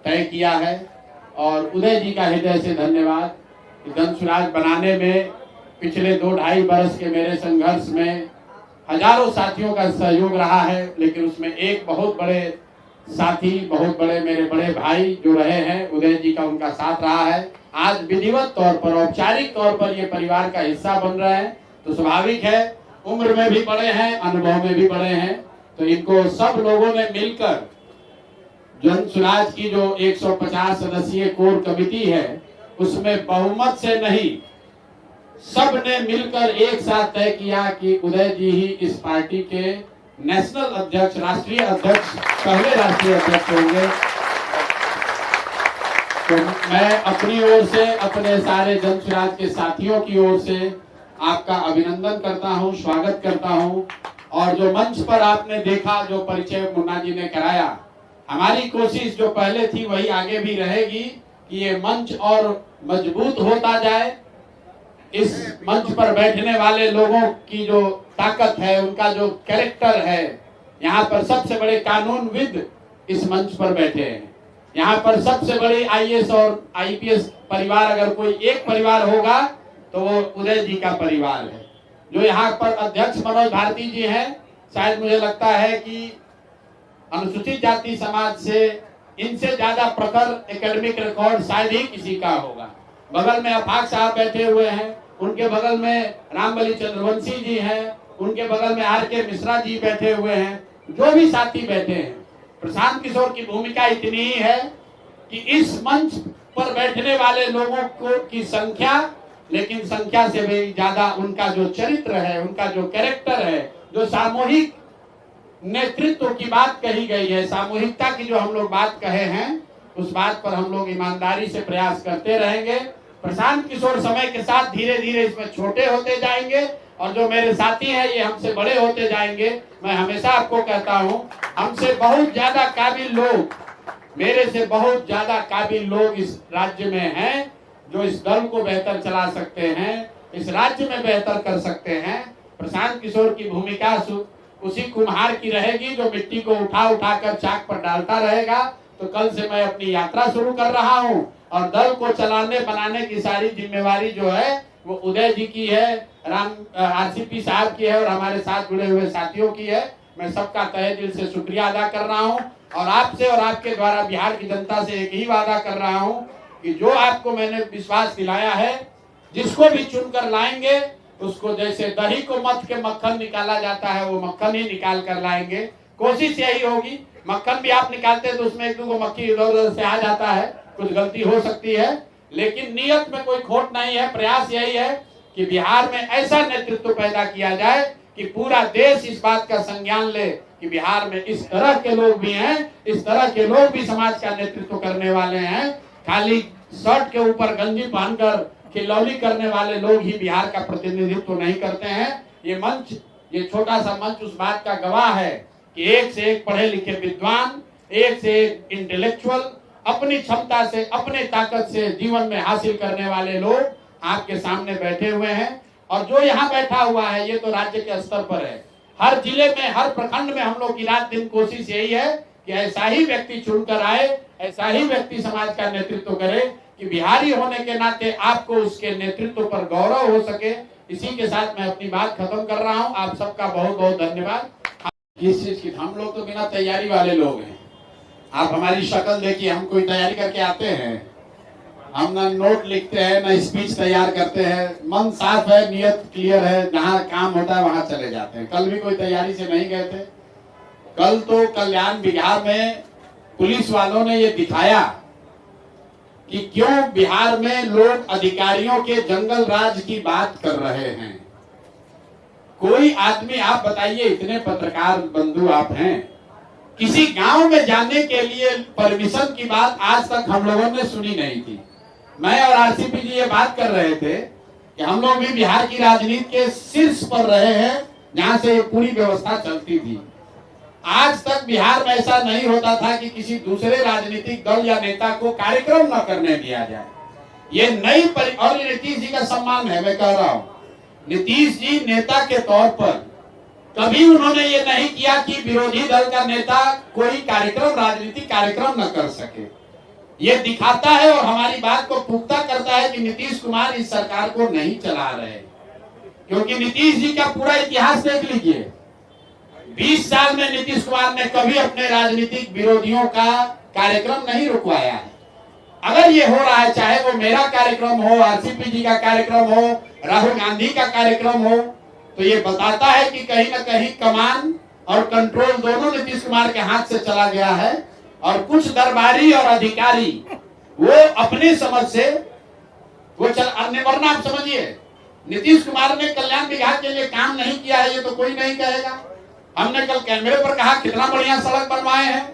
तय किया है। और उदय जी का हृदय से धन्यवाद। जन सुराज बनाने में पिछले 2-2.5 बरस के मेरे संघर्ष में हजारों साथियों का सहयोग रहा है, लेकिन उसमें एक बहुत बड़े साथी, बहुत बड़े मेरे बड़े भाई जो रहे हैं, उदय जी का उनका साथ रहा है। आज विधिवत तौर पर, औपचारिक तौर पर ये परिवार का हिस्सा बन रहे हैं, तो स्वाभाविक है, उम्र में भी बड़े हैं, अनुभव में भी बड़े हैं, तो इनको सब लोगों ने मिलकर जन सुराज की जो 150 सदस्यीय कोर कमेटी है, उसमें बहुमत से नहीं, सब ने मिलकर एक साथ तय किया कि उदय जी ही इस पार्टी के नेशनल अध्यक्ष, राष्ट्रीय अध्यक्ष, पहले राष्ट्रीय अध्यक्ष होंगे। तो मैं अपनी ओर से, अपने सारे जन सुराज के साथियों की ओर से आपका अभिनंदन करता हूं, स्वागत करता हूं। और जो मंच पर आपने देखा, जो परिचय मुन्ना जी ने कराया, हमारी कोशिश जो पहले थी वही आगे भी रहेगी कि ये मंच और मजबूत होता जाए। इस मंच पर बैठने वाले लोगों की जो ताकत है, उनका जो कैरेक्टर है, यहाँ पर सबसे बड़े कानूनविद इस मंच पर बैठे हैं। यहाँ पर सबसे बड़ी आईएएस और आईपीएस परिवार अगर कोई एक परिवार होगा तो वो उदय जी का परिवार है। जो यहाँ पर अध्यक्ष मनोज भारती जी हैं, शायद मुझे लगता है कि अनुसूचित जाति समाज से इनसे ज्यादा प्रखर एकेडमिक रिकॉर्ड शायद ही किसी का होगा। बगल में अफाक साहब बैठे हुए हैं, उनके बगल में रामबली चंद्रवंशी जी हैं, उनके बगल में आर.के. मिश्रा जी बैठे हुए हैं, जो भी साथी बैठे हैं। प्रशांत किशोर की भूमिका इतनी ही है कि इस मंच पर बैठने वाले लोगों को की संख्या, लेकिन संख्या से भी ज्यादा उनका जो चरित्र है, उनका जो कैरेक्टर है, जो सामूहिक नेतृत्व की बात कही गई है, सामूहिकता की जो हम लोग बात कहे हैं, उस बात पर हम लोग ईमानदारी से प्रयास करते रहेंगे। प्रशांत किशोर समय के साथ धीरे धीरे इसमें छोटे होते जाएंगे और जो मेरे साथी हैं ये हमसे बड़े होते जाएंगे। मैं हमेशा आपको कहता हूं, हमसे बहुत ज्यादा काबिल लोग, मेरे से बहुत ज्यादा काबिल लोग इस राज्य में हैं, जो इस दल को बेहतर चला सकते हैं, इस राज्य में बेहतर कर सकते हैं। प्रशांत किशोर की भूमिका उसी कुम्हार की रहेगी जो मिट्टी को उठा उठा कर चाक पर डालता रहेगा। तो कल से मैं अपनी यात्रा शुरू कर रहा हूं और दल को चलाने बनाने की सारी जिम्मेवारी जो है वो उदय जी की है, आरसीपी साहब की है और हमारे साथ जुड़े हुए साथियों की है। मैं सबका तहे दिल से शुक्रिया अदा कर रहा हूं और आपसे और आपके द्वारा बिहार की जनता से एक ही वादा कर रहा हूं कि जो आपको मैंने विश्वास दिलाया है, जिसको भी चुनकर लाएंगे उसको जैसे दही को मथ के मक्खन निकाला जाता है, वो मक्खन ही निकाल कर लाएंगे। कोशिश यही होगी, मक्खन भी आप निकालते हैं तो उसमें एक दो मक्खी इधर उधर से आ जाता है, कुछ गलती हो सकती है, लेकिन नियत में कोई खोट नहीं है। प्रयास यही है कि बिहार में ऐसा नेतृत्व पैदा किया जाए कि पूरा देश इस बात का संज्ञान ले कि बिहार में इस तरह के लोग भी हैं, इस तरह के लोग भी समाज का नेतृत्व करने वाले हैं। खाली शर्ट के ऊपर गंजी पहनकर खिलौनी करने वाले लोग ही बिहार का प्रतिनिधित्व नहीं करते हैं। ये मंच, ये छोटा सा मंच उस बात का गवाह है कि एक से एक पढ़े लिखे विद्वान, एक से एक इंटेलेक्चुअल, अपनी क्षमता से, अपने ताकत से जीवन में हासिल करने वाले लोग आपके सामने बैठे हुए हैं। और जो यहाँ बैठा हुआ है ये तो राज्य के स्तर पर है, हर जिले में, हर प्रखंड में हम लोग की रात दिन कोशिश यही है कि ऐसा ही व्यक्ति चुनकर आए, ऐसा ही व्यक्ति समाज का नेतृत्व करे कि बिहारी होने के नाते आपको उसके नेतृत्व पर गौरव हो सके। इसी के साथ मैं अपनी बात खत्म कर रहा हूं। आप सबका बहुत बहुत धन्यवाद। किस चीज की, हम लोग तो बिना तैयारी वाले लोग हैं। आप हमारी शक्ल देखिए, हम कोई तैयारी करके आते हैं? हम ना नोट लिखते हैं, ना स्पीच तैयार करते हैं। मन साफ है, नियत क्लियर है, जहाँ काम होता है वहां चले जाते हैं। कल भी कोई तैयारी से नहीं गए थे। कल तो कल्याण बिहार में पुलिस वालों ने ये दिखाया कि क्यों बिहार में लोग अधिकारियों के जंगल राज की बात कर रहे हैं। कोई आदमी, आप बताइए, इतने पत्रकार बंधु आप हैं, किसी गांव में जाने के लिए परमिशन की बात आज तक हम लोगों ने सुनी नहीं थी। मैं और आरसीपी जी ये बात कर रहे थे कि हम लोग भी बिहार की राजनीति के शीर्ष पर रहे हैं, जहां से ये पूरी व्यवस्था चलती थी। आज तक बिहार में ऐसा नहीं होता था कि किसी दूसरे राजनीतिक दल या नेता को कार्यक्रम न करने दिया जाए। ये नई और नीतीश जी का सम्मान है। मैं कह रहा हूं, नीतीश जी नेता के तौर पर कभी उन्होंने ये नहीं किया कि विरोधी दल का नेता कोई कार्यक्रम, राजनीतिक कार्यक्रम न कर सके। ये दिखाता है और हमारी बात को पुख्ता करता है कि नीतीश कुमार इस सरकार को नहीं चला रहे, क्योंकि नीतीश जी का पूरा इतिहास देख लीजिए। 20 साल में नीतीश कुमार ने कभी अपने राजनीतिक विरोधियों का कार्यक्रम नहीं रुकवाया है। अगर ये हो रहा है, चाहे वो मेरा कार्यक्रम हो, आरसीपी जी का कार्यक्रम हो, राहुल गांधी का कार्यक्रम हो, तो ये बताता है कि कहीं ना कहीं कमान और कंट्रोल दोनों नीतीश कुमार के हाथ से चला गया है और कुछ दरबारी और अधिकारी वो अपने समझ से वो वरना आप समझिए नीतीश कुमार ने कल्याण विभाग के लिए काम नहीं किया है, ये तो कोई नहीं कहेगा। हमने कल कैमरे पर कहा कितना बढ़िया सड़क बनवाए हैं,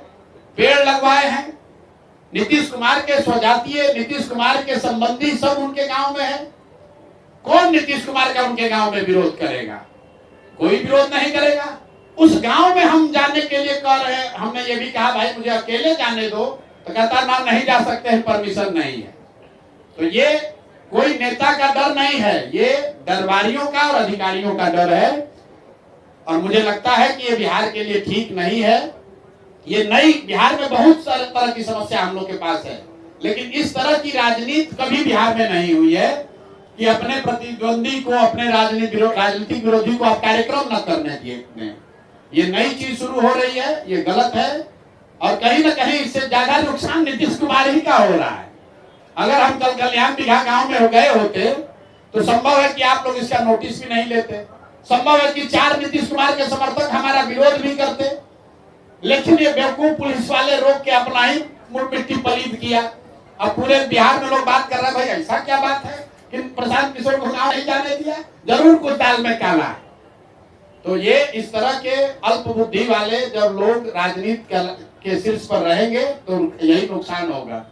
पेड़ लगवाए हैं। नीतीश कुमार के स्वजातीय, नीतीश कुमार के संबंधी सब उनके गांव में है। कौन नीतीश कुमार का उनके गांव में विरोध करेगा? कोई विरोध नहीं करेगा। उस गांव में हम जाने के लिए कह रहे हैं, हमने ये भी कहा भाई मुझे अकेले जाने दो, तो कहता ना नहीं जा सकते हैं, परमिशन नहीं है। तो ये कोई नेता का डर नहीं है, ये दरबारियों का और अधिकारियों का डर है। और मुझे लगता है कि ये बिहार के लिए ठीक नहीं है। ये नई बिहार में बहुत सारे तरह की समस्या हम लोग के पास है, लेकिन इस तरह की राजनीति कभी बिहार में नहीं हुई है कि अपने प्रतिद्वंदी को, अपने राजनीतिक विरोधी को आप कार्यक्रम न करने दिए। ये नई चीज शुरू हो रही है, ये गलत है और कहीं ना कहीं इससे ज्यादा नुकसान नीतीश कुमार ही का हो रहा है। अगर हम कल कल्याण बिघा गांव में हो गए होते तो संभव है कि आप लोग इसका नोटिस भी नहीं लेते। संभव है कि 4 नीतीश कुमार के समर्थक हमारा विरोध भी करते, लेकिन ये बेवकूफ पुलिस वाले रोक के अपना ही मुड़ मिट्टी पलीद किया। अब पूरे बिहार में लोग बात कर रहे हैं भाई ऐसा क्या बात है कि प्रशांत किशोर को गाँव नहीं जाने दिया, जरूर कुछ दाल में काला है। तो ये इस तरह के अल्प बुद्धि वाले जब लोग राजनीति के शीर्ष पर रहेंगे तो यही नुकसान होगा।